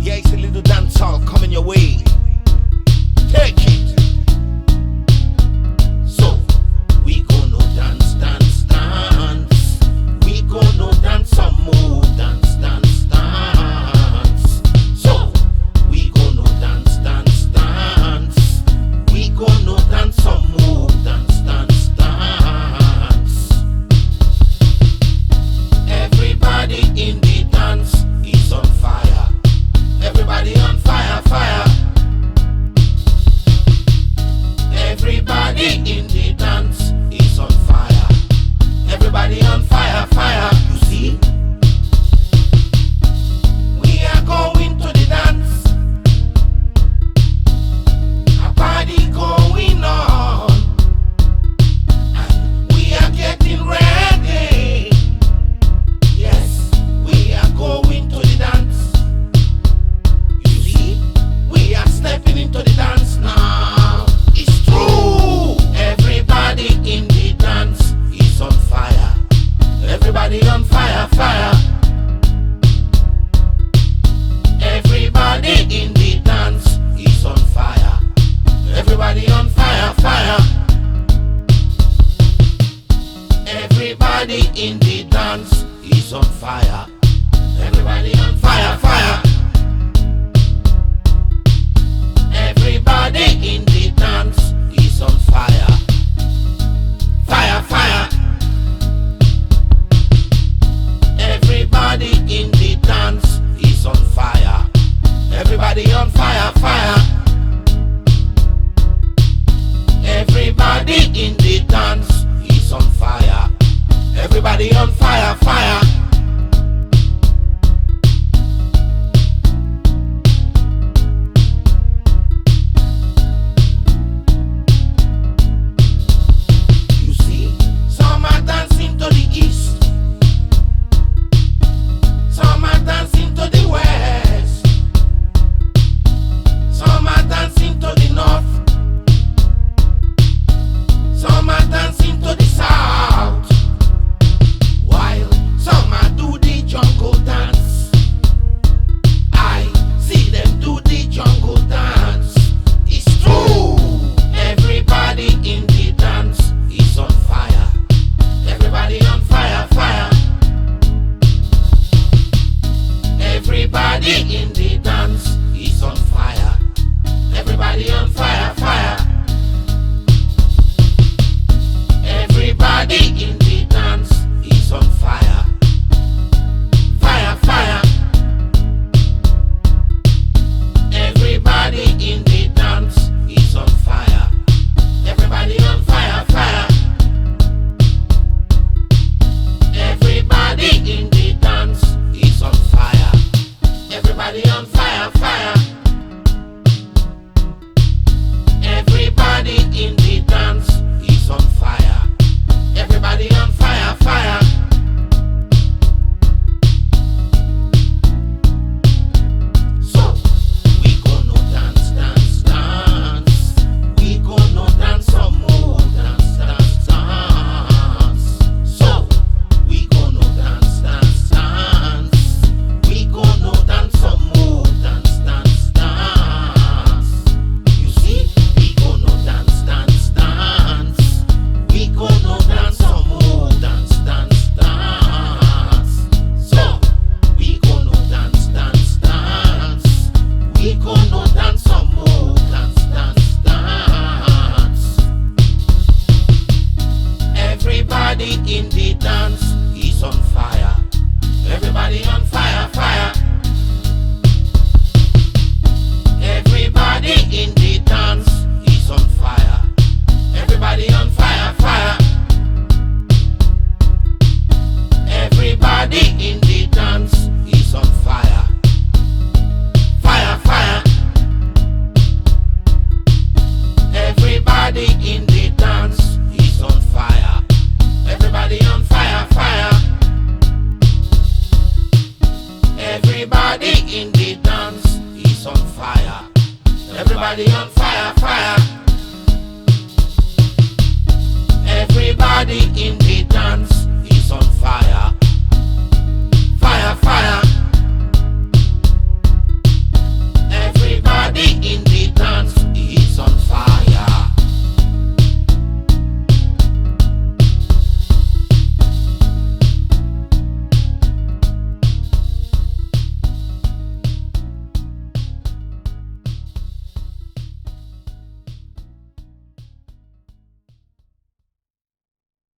Yeah, it's a little dancehall coming your way. Take it. So, we gonna dance, dance, dance. We gonna dance some more, dance, dance, dance. So, we gonna dance, dance, dance. We gonna dance some more, dance, dance, dance. Everybody in the dance is on fire. Everybody on fire, fire. Everybody in the dance is on fire. Everybody on fire, fire. You see? We are going to the dance. A party going on. And we are getting ready. Yes, we are going to the dance. You see? We are stepping into the dance now. It's true. Everybody in the dance is on fire. Everybody on fire, fire. Everybody in the dance is on fire. Everybody on fire, fire. Everybody in the dance is on fire. Everybody on fire, fire. Everybody in the dance is on fire. Fire, fire. Everybody in the dance is on fire. Everybody on fire, fire. Everybody in the dance is on fire. Everybody on fire, fire. You see, some are dancing to the east, some are dancing to the west, some are dancing to the north, some are dancing to the south, while some are do the jungle dance. I see them do the jungle dance. It's true. Everybody in the dance is on fire. Everybody on fire, fire. Everybody in the dance is on fire. Everybody on fire, fire. Everybody in the dance is on fire. Fire, fire. Everybody in the dance is on fire. Everybody on fire, fire. Everybody in the dance is on fire. Everybody on fire, fire. Everybody in the dance is on fire. Everybody on fire, fire. So, we gonna dance, dance, dance. We gonna dance some more, dance, dance, dance. So, we gonna dance, dance, dance. We gonna dance some more, dance, dance, dance. You see, we gonna dance, dance, dance. We gonna dance some more, dance, dance, dance. So, we gonna dance, dance, dance. We gonna dance some more, dance, dance, dance. Everybody in the dance is on fire. Everybody on fire, fire. Everybody in the dance is on fire. Everybody on fire, fire. Everybody in the dance is on fire. Fire, fire. Everybody in the dance is on fire. Everybody on fire, fire. Everybody in the dance is on fire. Everybody on fire.